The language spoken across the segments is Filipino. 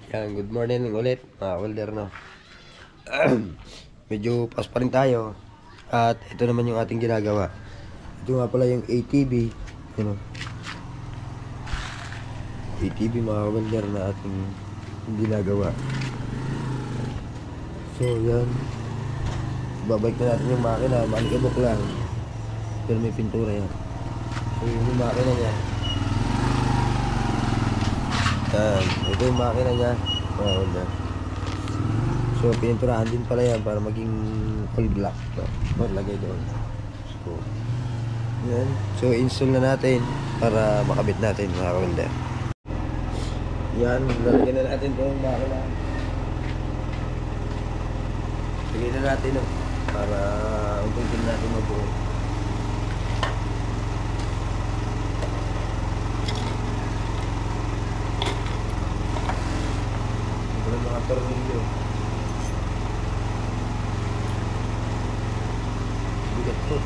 Yan, good morning ulit mga welder, no. Medyo pas pa rin tayo. At ito naman yung ating ginagawa. Ito nga pala yung ATV, you know. ATV mga welder na ating ginagawa. So yan, babalik na natin yung makina. Malikabok lang, pero may pintura yan. So yung makina niya, yan, ito yung makina niya mga welder. So pininturahan din pala yan para maging all black. So lagay doon. So yan, so install na natin para makabit natin mga welder. Yan, lalagyan na natin itong makina. Lagyan na natin, no, para umpungkin natin mabuo. Ito na mga tornilyo. Bigat po.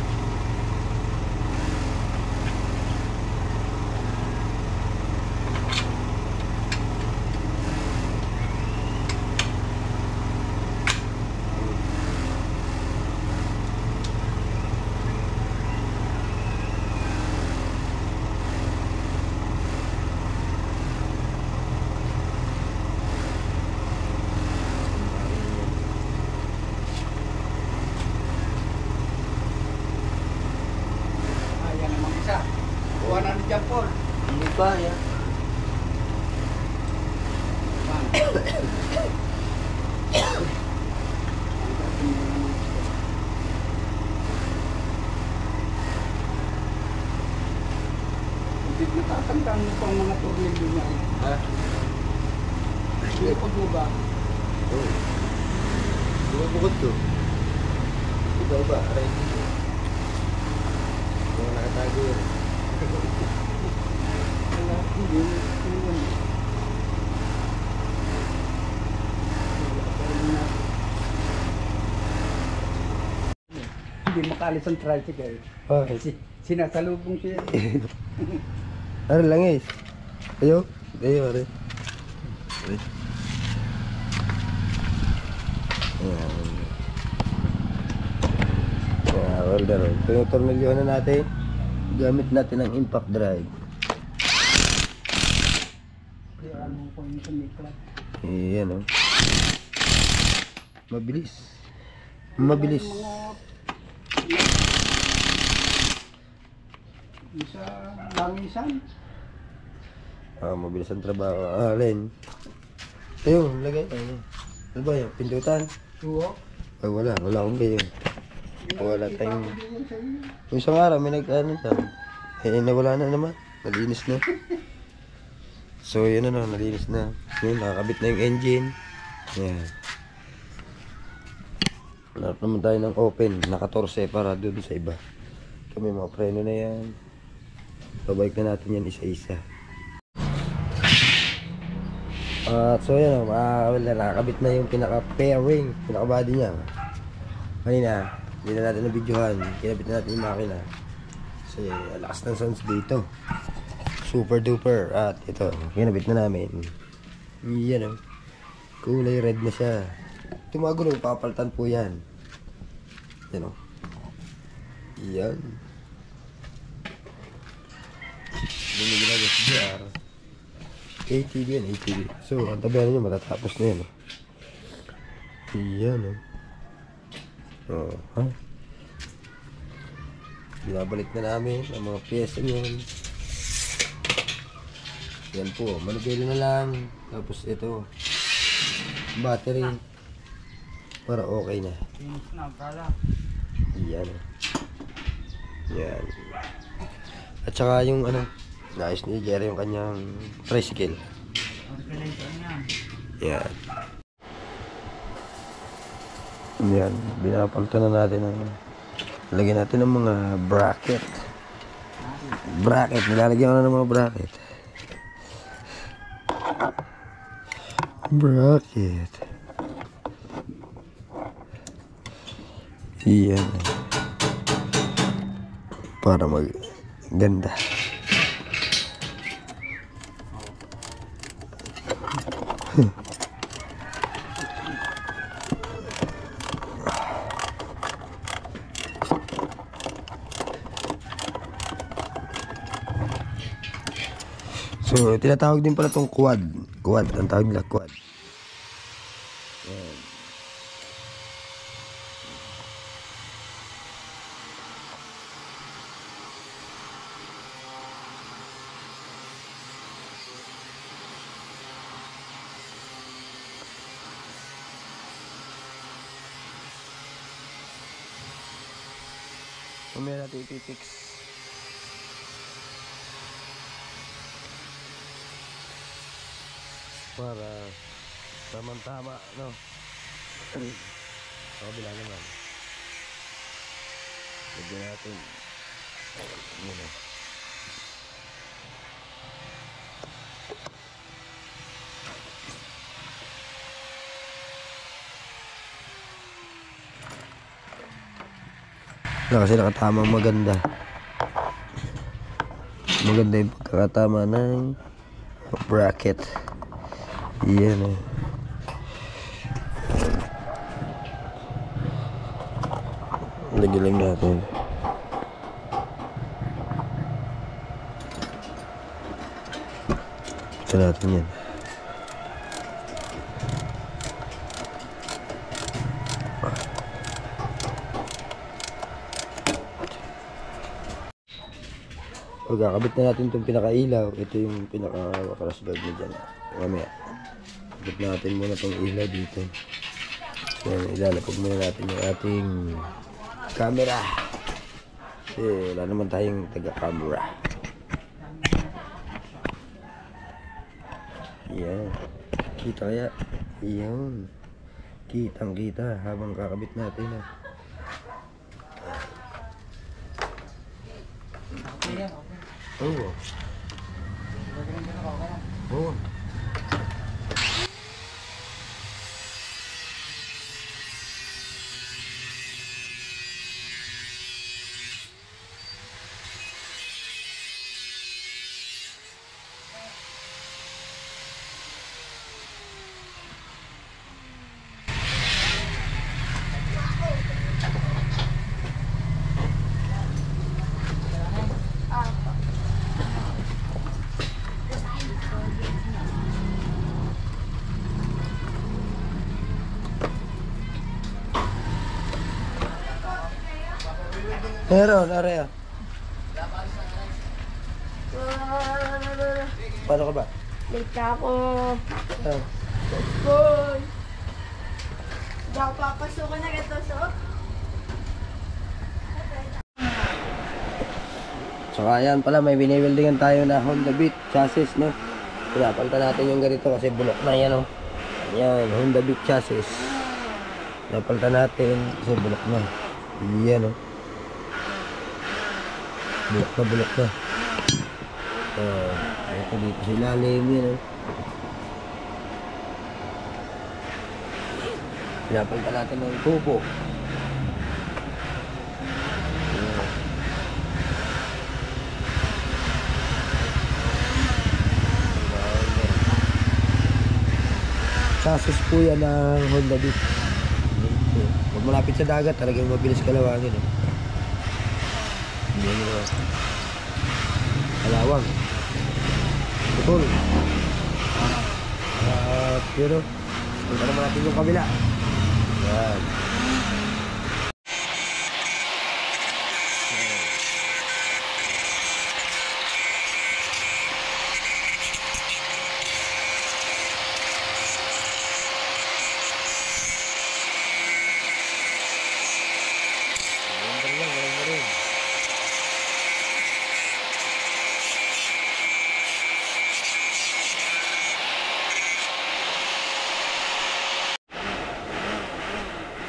Japon. Hindi pa, yan. Hindi natatandaan mo pang mga tornilyo niya. Ha? Likod mo ba? Oo. Bukod to. Ikaw ba? Aray dito. Mga nakatago yun. Hindi makalis ang tricycle. Okay. Sinasalubong siya. Aray lang eh. Ayo. Ayo, aray. Aray. Ayan. Ayan, welder. Tinutornilyo na natin. Gamit natin ang impact drive. Kaya ano ko yung sumiklat. Ayan, oh. Mabilis. Mabilis. Isa langisan. Mabilis ang trabaho. Alin. Ayun, lagay. Ano ba yan? Pindutan? Oo. Ay, wala. Wala akong kayo. Wala tayong... Yung isang araw, may nag-ano siya. Eh, nawala na naman. Nalinis na. So, yun na, nalinis na. Yun, nakakabit na yung engine. Yan. Narap naman tayo ng open. Naka-torse para doon sa iba. So, may mga preno na yan. Pabalik na natin yan isa-isa. So, yan, nakakabit na yung pinaka-pairing. Pinaka-body niya. Kanina, hindi na natin na-videohan. Kinabit na natin yung makina. Kasi lakas ng sounds dito. Super duper. At ito, kinabit na namin. Yan, oh. Kulay red na siya. Ito mga gulong, papalitan po yan. Yan, oh. Yan. Yan yung ginagawa sa GR. ATV yan, ATV. So, ang tabihan nyo, matatapos na yan, oh. Yan, oh. Oh, ha? Binabalik na namin ang mga pyesa niyan. Yan po, manubelo na lang. Tapos ito, battery. Para okay na. Yan. Yan. At saka yung ano, naayos ni Jerry yung kanyang tricycle. Yan. Yan, binapalitan na natin ang lagyan natin ng mga bracket. Nilalagyan ko na ng mga bracket. Yan. Para maganda. So, tinatawag din pala itong quad. Quad, ang tawag nila quad. Ayan. Mamaya natin ipipix. Para tamang-tama, no? Sa kabila naman. Lagyan natin. Muna. Kasi nakatamang maganda. Maganda yung pagkakatama ng bracket. Yan eh. Lagyan lang natin. Ito natin yan. Pagkakabit na natin itong pinakailaw, ito yung pinaka-crossguard na dyan. Mamaya, kabit natin muna itong ilaw dito. So, ilalapag muna natin yung ating camera. Kasi wala naman tayong taga-camera. Yan. Kita kaya? Yan. Kitang-kita habang kakabit natin. Oo. Oo. Meron, area. Paano ka ba? Late na ako. Ah. Boy! Hindi ako papasukan na ito, so? Saka yan pala, may binibuildingan tayo na Honda Beat chassis, no? Pinapalitan natin yung ganito kasi bulok na yan, no? Yan, Honda Beat chassis. Pinapalitan natin kasi bulok na. Yan, no? Bulok na. Ito dito sa ilalim yan, no? Pinapalitan natin ng tubo. Chassis po yan ng Honda Beat. Pag malapit sa dagat, talagang mabilis kalawangin. Yan yun. Kalawang. Putol. At yun o. Punta naman natin yung kabila. Yan.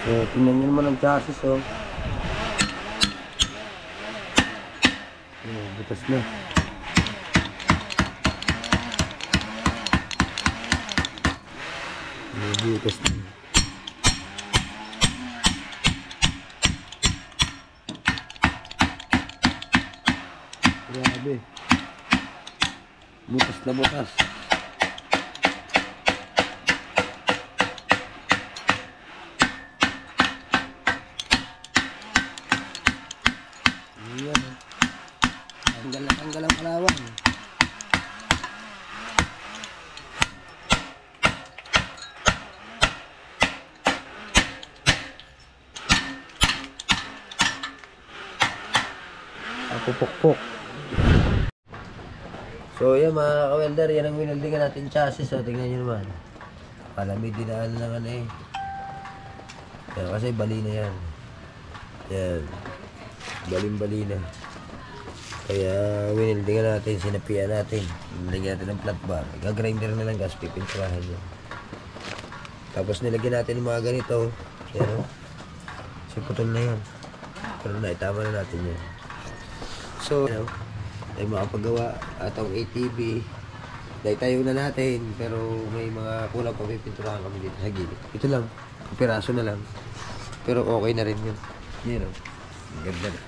So, tingnan nyo naman ang chassis, oh. Butas na. Butas na. Grabe. Butas na butas. Tanggal ang kalawang. pupukpok. So yan mga ka-welder, yan ang winaldingan natin chassis. So tingnan nyo naman. Pala may dinaan lang ano eh. Yan, kasi bali na yan. Yan. Baling-bali na. Kaya winaldingan natin, sinapian natin. Nilagyan natin ng flat bar. Gagrinder na lang gas, pipinturahan nyo. Tapos nilagyan natin ng mga ganito. Yan o. Kasi putol na yan. Pero naitama na natin yan. So, you know, ay makapagawa atong ATV. Naitayo na natin. Pero may mga kulang pa, may pinturahan kami dito sa gilid. Ito lang. Piraso na lang. Pero okay na rin yun. Yan o. Ganda na.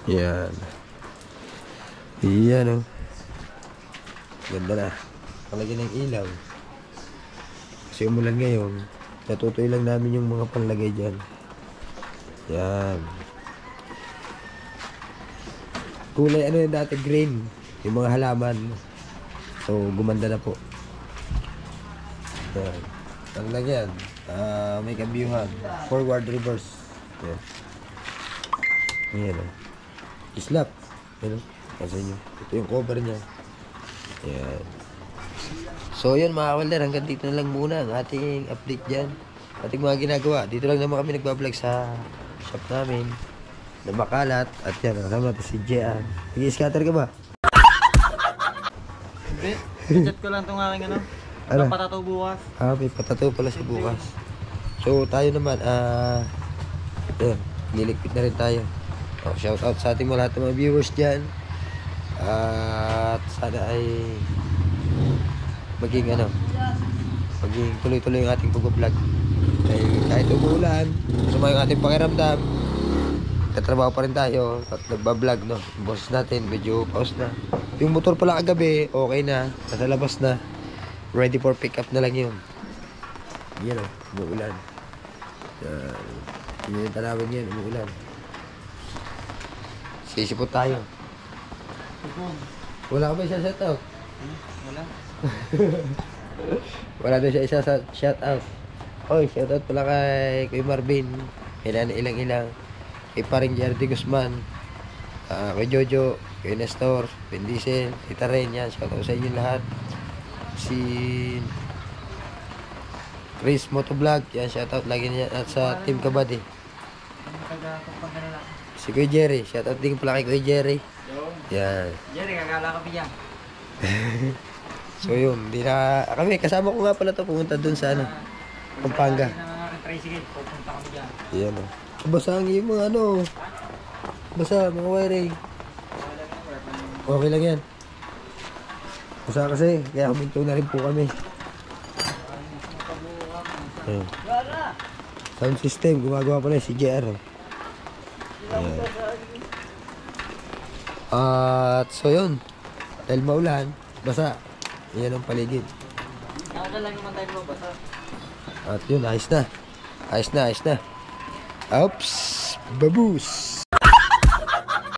Yan. Yan o. Ganda na. Palagyan ng ilaw. Kasi umulan ngayon. Natutoy lang namin yung mga panlagay dyan. Yan. Kulay ano yung dati, green. Yung mga halaman. So, gumanda na po. Yan. Ang lagyan. May kabyuhan. Forward, reverse. Yan. Yan o. Islap. Yan o. Kasi nyo. Ito yung cover niya. Yan. So yun mga ka-welder, hanggang dito na lang muna ang ating update dyan. Ating mga ginagawa. Dito lang naman kami nagbablog sa shop namin na makalat. At yan, kasama natin si Jean. Nag-i-scatter ka ba? Hindi. Chat ko lang itong aking ano. Ano? Patato bukas. May patato pala si bukas. So tayo naman, yun, liligpit na rin tayo. Shout out sa ating mga lahat ng mga viewers dyan. At sana ay maging tuloy-tuloy yung ating pag-vlog. Kahit umuulan, masama yung ating pakiramdam, tatrabaho pa rin tayo at nagbablog, no? Yung boses natin, medyo pause na. Yung motor pala kagabi, okay na, nasa labas na, ready for pick up na lang yun. Yan o, umuulan. Yun yung tanawin yan, umuulan. Sisipot tayo. Wala ka ba isa shout out? Wala. Wala doon siya isa sa shout out. Oy, shout out pala kay Kuya Marvin. Ilang. Kay paring Jardy Guzman. Kay Jojo, kay Nestor, Vin Diesel, Tita Ren, yan. Shout out sa inyo lahat. Si Chris Motovlog, yan. Shout out lagi niya at sa Team Kabady. Si Kuya Jerry, shout out din pala kay Kuya Jerry. Yan. Jerry, kagala ka biya. So yun, kami, kasama ko nga pala to pumunta dun sa ano, Pampanga. Tricycle, pupunta kami dyan. Yan o. Basang yung mga ano, basa, mga wiring. Okay lang yan. Basa kasi, kaya huminto na rin po kami. Ayan. Sound system, gumagawa pala si JR. Ayan. At so yun, dahil maulan, basa. Yan ang paligid. Nakagalang naman tayo mabasa. At yun, ayos na. Oops! Baboos!